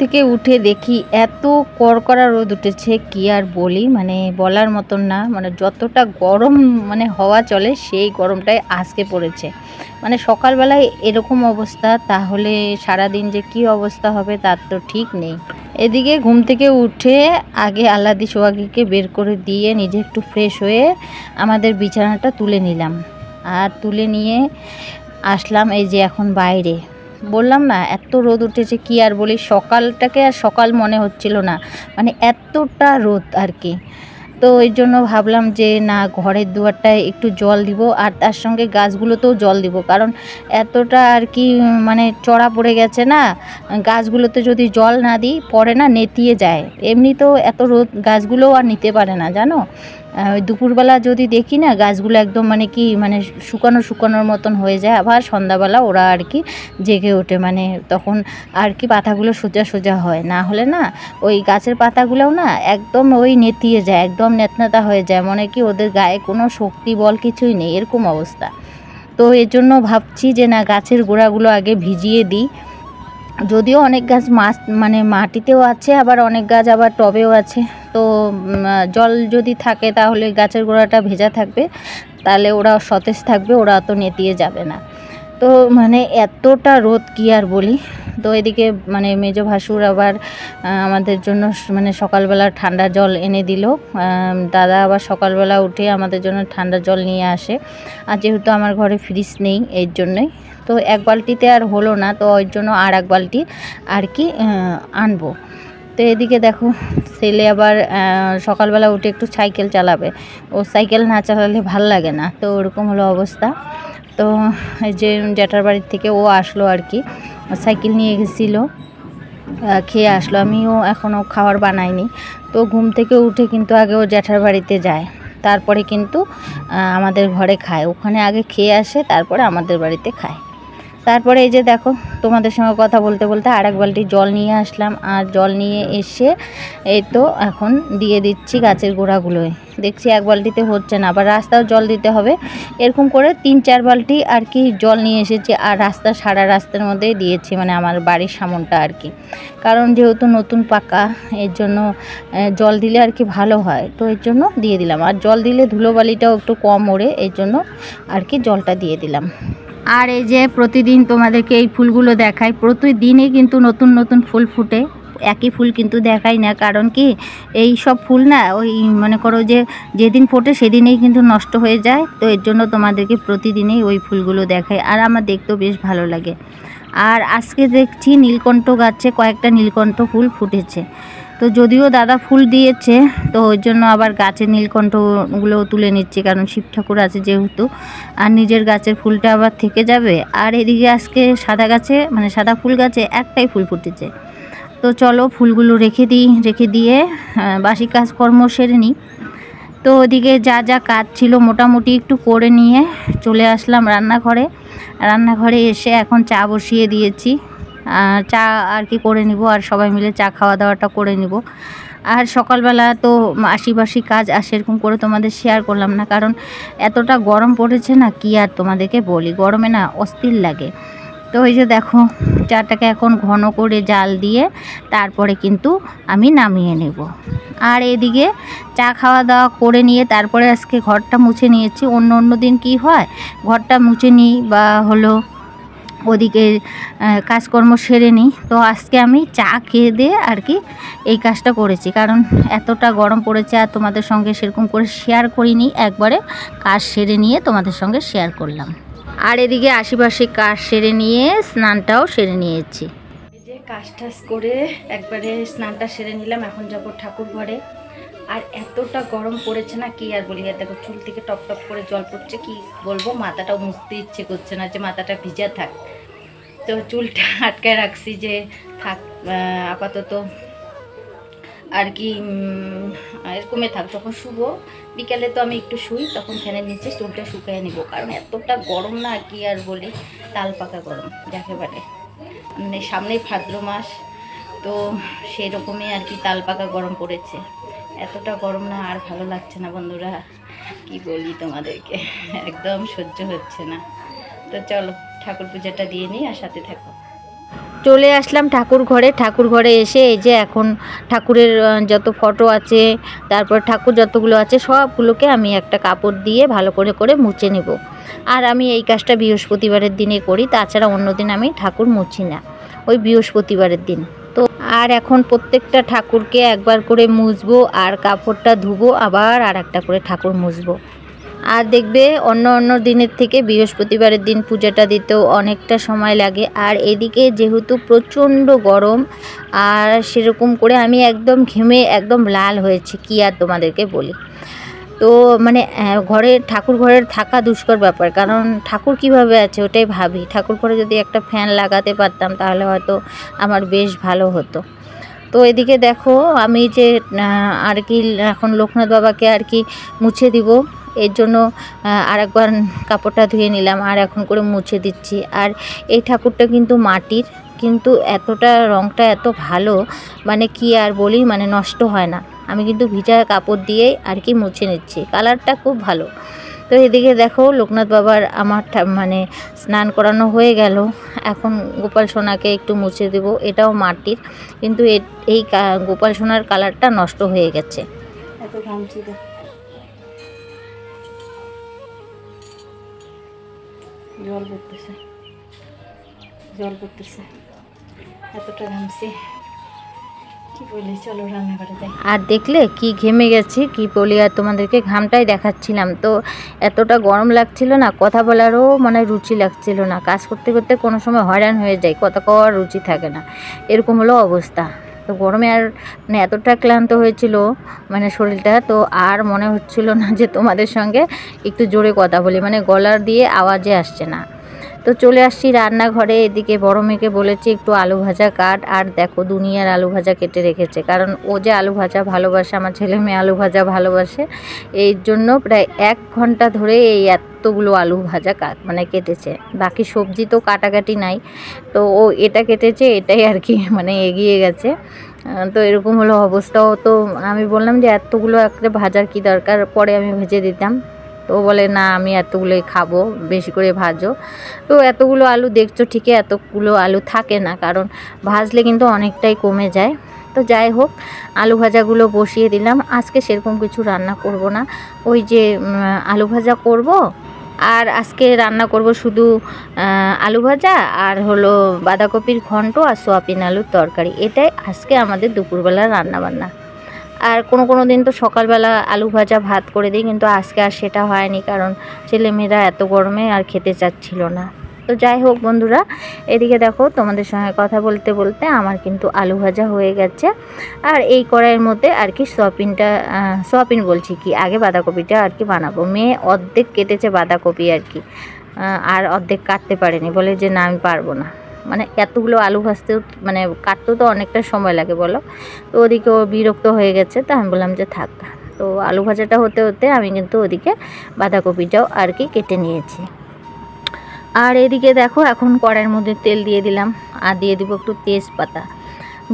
থেকে উঠে দেখি এত কড়কড়া রোদ উঠেছে, কি আর বলি, মানে বলার মতন না। মানে যতটা গরম মানে হওয়া চলে সেই গরমটাই আজকে পড়েছে। মানে সকালবেলায় এরকম অবস্থা, তাহলে সারাদিন যে কি অবস্থা হবে তার তো ঠিক নেই। এদিকে ঘুম থেকে উঠে আগে আল্লাদি সোহাগীকে বের করে দিয়ে নিজে একটু ফ্রেশ হয়ে আমাদের বিছানাটা তুলে নিলাম। আর তুলে নিয়ে আসলাম এই যে এখন বাইরে। বললাম না এত রোদ উঠেছে, কি আর বলি, সকালটাকে আর সকাল মনে হচ্ছিল না, মানে এতটা রোদ আর কি। তো ওই জন্য ভাবলাম যে না, ঘরের দুয়ারটায় একটু জল দিব আর তার সঙ্গে গাছগুলোতেও জল দিব, কারণ এতটা আর কি মানে চড়া পড়ে গেছে না, গাছগুলোতে যদি জল না দিই পরে না নেতিয়ে যায়। এমনিতেও এত রোদ গাছগুলোও আর নিতে পারে না জানো। ওই দুপুরবেলা যদি দেখি না গাছগুলো একদম মানে কি মানে শুকানোর মতন হয়ে যায়, আবার সন্ধ্যাবেলা ওরা আর কি জেগে ওঠে, মানে তখন আর কি পাতাগুলো সোজা হয়, না হলে না ওই গাছের পাতাগুলোও না একদম ওই নেতিয়ে যায়, একদম নেতনেতা হয়ে যায়, মনে কি ওদের গায়ে কোনো শক্তি বল কিছুই নেই, এরকম অবস্থা। তো এর জন্য ভাবছি যে না, গাছের গোড়াগুলো আগে ভিজিয়ে দিই। যদিও অনেক গাছ মানে মাটিতেও আছে, আবার অনেক গাছ আবার টবেও আছে। তো জল যদি থাকে তাহলে গাছের গোড়াটা ভেজা থাকবে, তাহলে ওরা সতেজ থাকবে, ওরা তো নেতিয়ে যাবে না। তো মানে এতটা রোদ কি আর বলি। তো এদিকে মানে মেজো ভাসুর আবার আমাদের জন্য মানে সকালবেলা ঠান্ডা জল এনে দিল। দাদা আবার সকালবেলা উঠে আমাদের জন্য ঠান্ডা জল নিয়ে আসে। আর যেহেতু আমার ঘরে ফ্রিজ নেই এর জন্যই, তো এক বালতিতে আর হলো না, তো ওই জন্য আর এক বালতি আর কি আনবো। তো এদিকে দেখো ছেলে আবার সকালবেলা উঠে একটু সাইকেল চালাবে, ও সাইকেল না চালালে ভাল লাগে না, তো ওরকম হলো অবস্থা। তো এই যে জ্যাঠার বাড়ির থেকে ও আসলো আর কি, সাইকেল নিয়ে গেছিলো, খেয়ে আসলো। আমিও এখনও খাবার বানাইনি। তো ঘুম থেকে উঠে কিন্তু আগে ও জ্যাঠার বাড়িতে যায়, তারপরে কিন্তু আমাদের ঘরে খায়, ওখানে আগে খেয়ে আসে তারপরে আমাদের বাড়িতে খায়। তারপরে এই যে দেখো তোমাদের সঙ্গে কথা বলতে বলতে আর এক বালতি জল নিয়ে আসলাম, আর জল নিয়ে এসে এই তো এখন দিয়ে দিচ্ছি গাছের গোড়াগুলোয়। দেখছি এক বালতিতে হচ্ছে না, আবার রাস্তাও জল দিতে হবে, এরকম করে 3-4 বালতি আর কি জল নিয়ে এসেছি। আর সারা রাস্তার মধ্যেই দিয়েছি, মানে আমার বাড়ির সামনটা আর কি, কারণ যেহেতু নতুন পাকা এর জন্য জল দিলে আর কি ভালো হয়, তো এর জন্য দিয়ে দিলাম। আর জল দিলে ধুলোবালিটাও একটু কম ওড়ে, এই জন্য আর কি জলটা দিয়ে দিলাম। আর এই যে প্রতিদিন তোমাদেরকে এই ফুলগুলো দেখাই, প্রতিদিনই কিন্তু নতুন ফুল ফুটে, একই ফুল কিন্তু দেখাই না, কারণ কি এই সব ফুল না ওই মনে করো যে যেদিন ফোটে সেদিনেই কিন্তু নষ্ট হয়ে যায়, তো এর জন্য তোমাদেরকে প্রতিদিনই ওই ফুলগুলো দেখাই, আর আমার দেখতেও বেশ ভালো লাগে। আর আজকে দেখছি নীলকণ্ঠ গাছে কয়েকটা নীলকণ্ঠ ফুল ফুটেছে, তো যদিও দাদা ফুল দিয়েছে, তো ওই জন্য আবার গাছের নীলকণ্ঠগুলোও তুলে নিচ্ছি, কারণ শিব ঠাকুর আছে যেহেতু, আর নিজের গাছের ফুলটা আবার থেকে যাবে। আর এদিকে আজকে সাদা গাছে মানে সাদা ফুল গাছে একটাই ফুল ফুটেছে। তো চলো ফুলগুলো রেখে দিয়ে বাসি কাজকর্ম সেরে নিই। তো ওদিকে যা কাজ ছিল মোটামুটি একটু করে নিয়ে চলে আসলাম রান্নাঘরে এসে এখন চা বসিয়ে দিয়েছি। চা আর কি করে নিব, আর সবাই মিলে চা খাওয়া দাওয়াটা করে নিব। আর সকালবেলা তো আশিবাসি কাজ আর সেরকম করে তোমাদের শেয়ার করলাম না, কারণ এতটা গরম পড়েছে না, কি আর তোমাদেরকে বলি, গরমে না অস্থির লাগে। তো এই যে দেখো চাটাকে এখন ঘন করে জাল দিয়ে তারপরে কিন্তু আমি নামিয়ে নেব। আর এদিকে চা খাওয়া দাওয়া করে নিয়ে তারপরে আজকে ঘরটা মুছে নিয়েছি। অন্য দিন কি হয়, ঘরটা মুছে নিই বা হলো ওদিকে কাজকর্ম সেরে নিই, তো আজকে আমি চা খেয়ে দিয়ে আর কি এই কাজটা করেছি, কারণ এতটা গরম পড়েছে আর তোমাদের সঙ্গে সেরকম করে শেয়ার করিনি, একবারে কাজ সেরে নিয়ে তোমাদের সঙ্গে শেয়ার করলাম। আর এদিকে আশেপাশে কাজ সেরে নিয়ে স্নানটাও সেরে নিয়েছি। এই যে কাজ টাজ করে একবারে স্নানটা সেরে নিলাম, এখন যাব ঠাকুর ঘরে। আর এতটা গরম পড়েছে না, কি আর বলি। আর দেখো চুল থেকে টপ করে জল পড়ছে, কি বলবো, মাথাটাও মুছতে ইচ্ছে করছে না যে মাথাটা ভিজা থাক, তো চুলটা আটকায় রাখছি যে থাক আপাতত আর কি এরকমই থাক, যখন শুবো বিকালে তো আমি একটু শুই, তখন ফ্যানের নিচে চুলটা শুকিয়ে নিব, কারণ এতটা গরম না, কি আর বলি, তাল পাকা গরম যাকে বলে, মানে সামনেই ভাদ্র মাস, তো সেই রকমই আর কি তাল পাকা গরম পড়েছে। এতটা গরম না, আর ভালো লাগছে না বন্ধুরা, কি বলি তোমাদেরকে, একদম সহ্য হচ্ছে না। তো চলো ঠাকুর পূজাটা দিয়ে নিই আর সাথে থাকো। চলে আসলাম ঠাকুর ঘরে এসে এই যে এখন ঠাকুরের যত ফটো আছে, তারপর ঠাকুর যতগুলো আছে সবগুলোকে আমি একটা কাপড় দিয়ে ভালো করে করে মুছে নেব। আর আমি এই কাজটা বৃহস্পতিবারের দিনে করি, তাছাড়া অন্য দিন আমি ঠাকুর মুছি না, ওই বৃহস্পতিবারের দিন। তো আর এখন প্রত্যেকটা ঠাকুরকে একবার করে মুছবো আর কাপড়টা ধুবো, আবার আর একটা করে ঠাকুর মুছবো। আর দেখবে অন্য দিনের থেকে বৃহস্পতিবারের দিন পূজাটা দিতেও অনেকটা সময় লাগে। আর এদিকে যেহেতু প্রচণ্ড গরম, আর সেরকম করে আমি একদম ঘেমে একদম লাল হয়েছি, কি আর তোমাদেরকে বলি। তো মানে ঠাকুর ঘরের থাকা দুষ্কর ব্যাপার, কারণ ঠাকুর কিভাবে আছে ওটাই ভাবি। ঠাকুর ঘরে যদি একটা ফ্যান লাগাতে পারতাম তাহলে হয়তো আমার বেশ ভালো হতো। তো এদিকে দেখো আমি যে আর কি এখন লোকনাথ বাবাকে আর কি মুছে দিব, এর জন্য আরেকবার কাপড়টা ধুয়ে নিলাম আর এখন করে মুছে দিচ্ছি। আর এই ঠাকুরটা কিন্তু মাটির, কিন্তু এতটা রঙটা এত ভালো, মানে কি আর বলি, মানে নষ্ট হয় না। আমি কিন্তু ভিজা কাপড় দিয়েই আর কি মুছে নিচ্ছি, কালারটা খুব ভালো। তো এদিকে দেখো লোকনাথ বাবার আমার মানে স্নান করানো হয়ে গেল, এখন গোপাল সোনাকে একটু মুছে দেব। এটাও মাটির, কিন্তু এই গোপাল সোনার কালারটা নষ্ট হয়ে গেছে। এত ঘামছি, জল পড়তেছে এতটা ঘামছি, কি বলি, চলো রান্নাঘরে যাই। আর দেখলে কি ঘেমে গেছি, কি বলি, আর তোমাদেরকে ঘামটাই দেখাচ্ছিলাম। তো এতটা গরম লাগছিল না, কথা বলারও মানে রুচি লাগছিল না, কাজ করতে করতে কোনো সময় হয়রান হয়ে যায়, কথা কওয়ার রুচি থাকে না, এরকম হলো অবস্থা। তো গরমে আর মানে এতটা ক্লান্ত হয়েছিল মানে শরীরটা, তো আর মনে হচ্ছিল না যে তোমাদের সঙ্গে একটু জোরে কথা বলি, মানে গলার দিয়ে আওয়াজে আসছে না। তো চলে আসছি রান্নাঘরে। এদিকে বড় মেয়েকে বলেছি একটু আলু ভাজা কাট, আর দেখো দুনিয়ার আলু ভাজা কেটে রেখেছে, কারণ ও যে আলু ভাজা ভালোবাসে, আমার ছেলে মেয়ে আলু ভাজা ভালোবাসে, এই জন্য প্রায় 1 ঘন্টা ধরে এই এতগুলো আলু ভাজা মানে কেটেছে। বাকি সবজি তো কাটাকাটি নাই, তো ও এটা কেটেছে, এটাই আর কি মানে এগিয়ে গেছে। তো এরকম হলো অবস্থাও। তো আমি বললাম যে এতগুলো একটা ভাজার কি দরকার, পরে আমি ভেজে দিতাম। তো বলে না আমি এতগুলোই খাবো, বেশি করে ভাজো। তো এতগুলো আলু দেখছো ঠিকই, এতগুলো আলু থাকে না, কারণ ভাজলে কিন্তু অনেকটাই কমে যায়। তো যাই হোক, আলু ভাজাগুলো বসিয়ে দিলাম। আজকে সেরকম কিছু রান্না করব না, ওই যে আলু ভাজা করব, আর আজকে রান্না করব শুধু আলু ভাজা আর হলো বাঁধাকপির ঘন্ট আর সোয়াবিন আলুর তরকারি। এটাই আজকে আমাদের দুপুরবেলার রান্নাবান্না। আর কোনো দিন তো সকালবেলা আলু ভাজা ভাত করে দিই, কিন্তু আজকে আর সেটা হয়নি, কারণ ছেলেমেয়েরা এত গরমে আর খেতে চাচ্ছিল না। তো যাই হোক বন্ধুরা, এদিকে দেখো তোমাদের সঙ্গে কথা বলতে বলতে আমার কিন্তু আলু ভাজা হয়ে গেছে। আর এই কড়াইয়ের মধ্যে আর কি সোয়াবিন বলছি কি, আগে বাঁধাকপিটা আর কি বানাবো। মেয়ে অর্ধেক কেটেছে বাঁধাকপি আর কি, আর অর্ধেক কাটতে পারেনি, বলে যে না আমি পারবো না, মানে এতগুলো আলু ভাজতেও মানে কাটতেও তো অনেকটা সময় লাগে বলো। তো ওদিকে ও বিরক্ত হয়ে গেছে, তো আমি বললাম যে থাক। তো আলু ভাজাটা হতে হতে আমি কিন্তু ওদিকে বাঁধাকপিটাও আর কি কেটে নিয়েছি। আর এদিকে দেখো এখন কড়াইয়ের মধ্যে তেল দিয়ে দিলাম, আর দিয়ে দিব একটু তেজপাতা।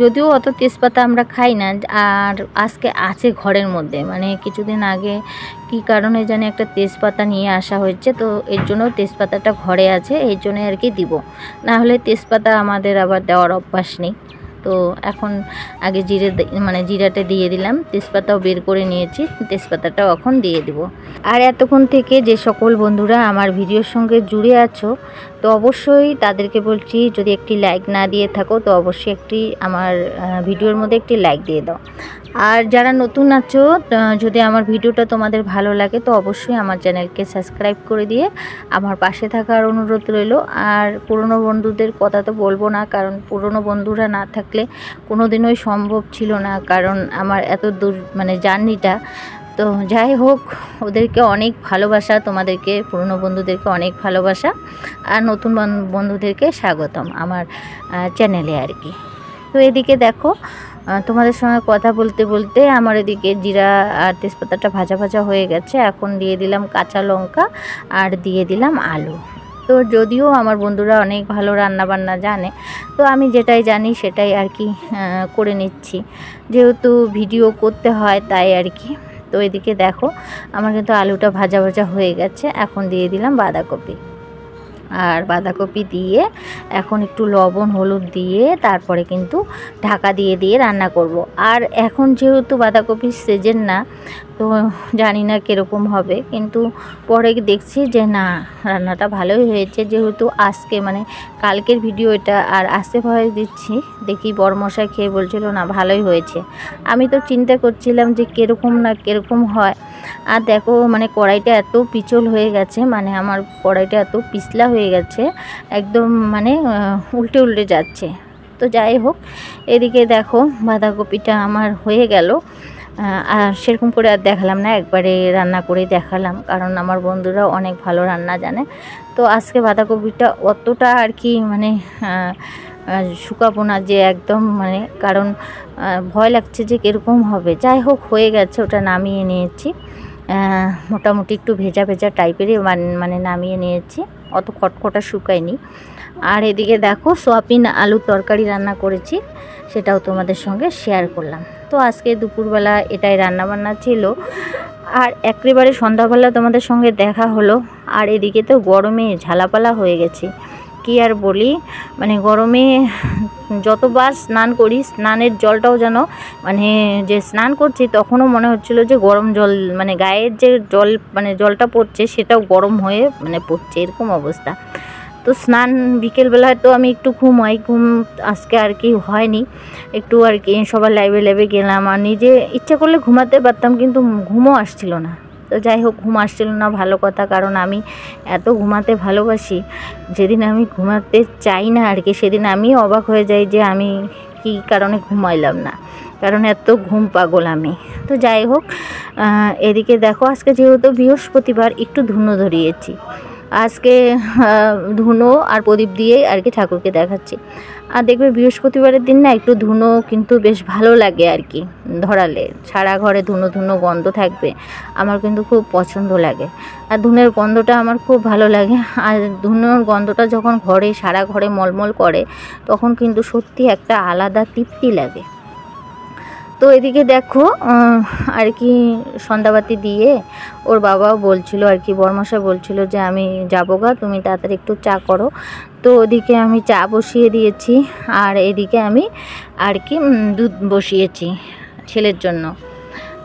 যদিও অত তেজপাতা আমরা খাই না, আর আজকে আছে ঘরের মধ্যে, মানে কিছুদিন আগে কি কারণে জানি একটা তেজপাতা নিয়ে আসা হয়েছে, তো এর জন্য তেজপাতাটা ঘরে আছে, এই জন্য আর কি দিব, না হলে তেজপাতা আমাদের আবার দেওয়ার অভ্যাস নেই। তো এখন আগে জিরাটা দিয়ে দিলাম, তেজপাতাও বের করে নিয়েছি, তেজপাতাটাও এখন দিয়ে দিব। আর এতক্ষণ থেকে যে সকল বন্ধুরা আমার ভিডিওর সঙ্গে জুড়ে আছো, তো অবশ্যই তাদেরকে বলছি যদি একটি লাইক না দিয়ে থাকো তো অবশ্যই একটি আমার ভিডিওর মধ্যে একটি লাইক দিয়ে দাও। আর যারা নতুন আছো, যদি আমার ভিডিওটা তোমাদের ভালো লাগে তো অবশ্যই আমার চ্যানেলকে সাবস্ক্রাইব করে দিয়ে আমার পাশে থাকার অনুরোধ রইল। আর পুরনো বন্ধুদের কথা তো বলবো না, কারণ পুরনো বন্ধুরা না থাকলে কোনো দিনই সম্ভব ছিল না, কারণ আমার এত দূর মানে জার্নিটা। তো যাই হোক, ওদেরকে অনেক ভালোবাসা, তোমাদেরকে পুরনো বন্ধুদেরকে অনেক ভালোবাসা, আর নতুন বন্ধুদেরকে স্বাগতম আমার চ্যানেলে আর কি। তো এদিকে দেখো তোমাদের সঙ্গে কথা বলতে বলতে আমার এদিকে জিরা আর তেজপাতাটা ভাজা ভাজা হয়ে গেছে। এখন দিয়ে দিলাম কাঁচা লঙ্কা আর দিয়ে দিলাম আলু। তো যদিও আমার বন্ধুরা অনেক ভালো রান্নাবান্না জানে, তো আমি যেটাই জানি সেটাই আর কি করে নিচ্ছি, যেহেতু ভিডিও করতে হয় তাই আর কি। তো এদিকে দেখো আমার কিন্তু আলুটা ভাজা ভাজা হয়ে গেছে, এখন দিয়ে দিলাম বাঁধাকপি। আর বাঁধাকপি দিয়ে এখন একটু লবণ হলুদ দিয়ে তারপরে কিন্তু ঢাকা দিয়ে দিয়ে রান্না করব। আর এখন যেহেতু বাঁধাকপির সিজন না, তো জানি না কীরকম হবে, কিন্তু পরে দেখছি যে না, রান্নাটা ভালোই হয়েছে। যেহেতু আজকে মানে কালকের ভিডিও এটা, আর আজকে ভয়েস দিচ্ছি, দেখি বড়মশাই খেয়ে বলছিল না ভালোই হয়েছে। আমি তো চিন্তা করছিলাম যে কীরকম হয়। আর দেখো মানে কড়াইটা এত পিছল হয়ে গেছে, মানে আমার কড়াইটা এত পিছলা হয়ে গেছে, একদম মানে উল্টে উল্টে যাচ্ছে। তো যাই হোক, এদিকে দেখো বাঁধাকপিটা আমার হয়ে গেল। আর সেরকম করে আর দেখালাম না, একবারে রান্না করেই দেখালাম, কারণ আমার বন্ধুরা অনেক ভালো রান্না জানে। তো আজকে বাঁধাকপিটা অতটা আর কি মানে শুকাবো না যে একদম, মানে কারণ ভয় লাগছে যে কীরকম হবে। যাই হোক, হয়ে গেছে, ওটা নামিয়ে নিয়েছি। মোটামুটি একটু ভেজা ভেজা টাইপেরই মানে নামিয়ে নিয়েছি, অত খটখটা শুকায়নি। আর এদিকে দেখো সোয়াবিন আলুর তরকারি রান্না করেছি, সেটাও তোমাদের সঙ্গে শেয়ার করলাম। তো আজকে দুপুরবেলা এটাই রান্নাবান্না ছিল। আর একেবারে সন্ধ্যাবেলা তোমাদের সঙ্গে দেখা হলো। আর এদিকে তো গরমে ঝালাপালা হয়ে গেছে, কি আর বলি, মানে গরমে যতবার স্নান করি, স্নানের জলটাও যেন মানে যে স্নান করছি তখনও মনে হচ্ছিল যে গরম জল, মানে গায়ের যে জল মানে জলটা পড়ছে সেটাও গরম হয়ে মানে পড়ছে, এরকম অবস্থা। তো স্নান বিকেলবেলায় তো আমি একটু ঘুম আজকে আর কি হয়নি, একটু আর কি সবার লাইভে গেলাম, আর নিজে ইচ্ছা করলে ঘুমাতে পারতাম, কিন্তু ঘুমও আসছিল না। তো যাই হোক, ঘুম আসছিল না ভালো কথা, কারণ আমি এত ঘুমাতে ভালোবাসি। যেদিন আমি ঘুমাতে চাই না আর কি, সেদিন আমি অবাক হয়ে যাই যে আমি কী কারণে ঘুমাইলাম না, কারণ এত ঘুম পাগল আমি। তো যাই হোক, এদিকে দেখো আজকে যেহেতু বৃহস্পতিবার, একটু ধুনো ধরিয়েছি আজকে, ধুনো আর প্রদীপ দিয়ে আর কি ঠাকুরকে দেখাচ্ছি। আর দেখবে বৃহস্পতিবারের দিন না একটু ধুনো কিন্তু বেশ ভালো লাগে আর কি, ধরালে সারা ঘরে ধুনো ধুনো গন্ধ থাকবে, আমার কিন্তু খুব পছন্দ লাগে। আর ধুনোর গন্ধটা আমার খুব ভালো লাগে। আর ধুনোর গন্ধটা যখন ঘরে সারা ঘরে মলমল করে, তখন কিন্তু সত্যি একটা আলাদা তৃপ্তি লাগে। তো এদিকে দেখো আর কি সন্ধ্যাবাতি দিয়ে ওর বাবাও বলছিল আর কি, বড়মশাই বলছিল যে আমি যাবো গা, তুমি তাড়াতাড়ি একটু চা করো। তো ওদিকে আমি চা বসিয়ে দিয়েছি, আর এদিকে আমি আর কি দুধ বসিয়েছি ছেলের জন্য।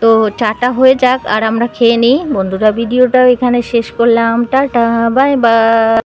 তো চাটা হয়ে যাক আর আমরা খেয়ে নিই। বন্ধুরা, ভিডিওটাও এখানে শেষ করলাম। Tata, bye bye.